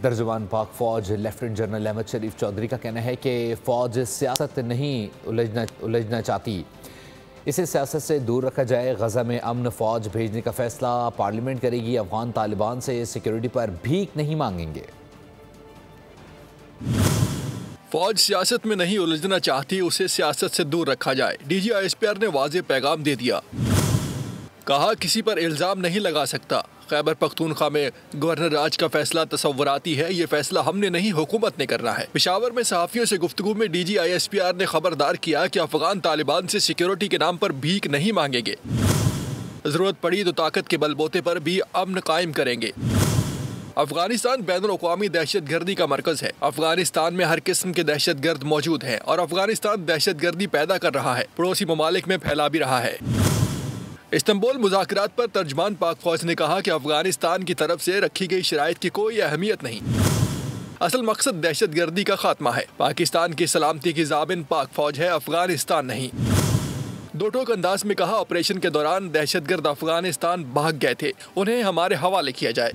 ترجمان پاک فوج لیفٹیننٹ جنرل احمد شریف چودھری کا کہنا ہے کہ فوج سیاست نہیں الجھنا چاہتی، اسے سیاست سے دور رکھا جائے۔ غزہ میں امن فوج بھیجنے کا فیصلہ پارلیمنٹ کرے گی۔ افغان طالبان سے سیکیورٹی پر بھیک نہیں مانگیں گے۔ فوج سیاست میں نہیں الجھنا چاہتی، اسے سیاست سے دور رکھا جائے۔ D G I S P R نے واضح پیغام دے دیا، کہا کسی پر الزام نہیں لگا سکتا۔ خیبر پختونخوا میں گورنر راج کا فیصلہ تصوراتی ہے، یہ فیصلہ ہم نے نہیں حکومت نے کرنا ہے۔ پشاور میں صحافیوں سے گفتگو میں D G I S P R نے خبردار کیا کہ افغان طالبان سے سیکیورٹی کے نام پر بھیک نہیں مانگیں گے، ضرورت پڑی تو طاقت کے بل بوتے پر بھی امن قائم کریں گے۔ افغانستان بین الاقوامی دہشت گردی کا مرکز ہے۔ افغانستان میں ہر قسم کے دہشت گرد موجود ہیں اور افغانستان دہشت گردی پیدا کر رہا ہے، پڑوسی ممالک میں پھیلا بھی رہا ہے۔ استنبول مذاکرات پر ترجمان پاک فوج نے کہا کہ افغانستان کی طرف سے رکھی گئی شرائط کی کوئی اہمیت نہیں، اصل مقصد دہشت گردی کا خاتمہ ہے۔ پاکستان کی سلامتی کی ضامن پاک فوج ہے، افغانستان نہیں۔ دو ٹوک انداز میں کہا آپریشن کے دوران دہشت گرد افغانستان بھاگ گئے تھے، انہیں ہمارے حوالے کیا جائے۔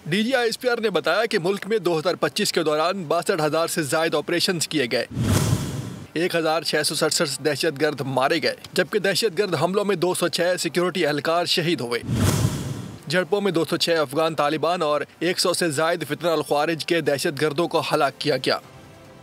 D G I S P R نے بتایا کہ ملک میں 2025 کے دوران 62,000 سے زائد آپریشنز کیے گئے، 1,667 دہشت گرد مارے گئے، جبکہ دہشت گرد حملوں میں 206 سیکیورٹی اہلکار شہید ہوئے۔ جھڑپوں میں 206 افغان طالبان اور 100 سے زائد فتنہ الخوارج کے دہشت گردوں کو ہلاک کیا گیا۔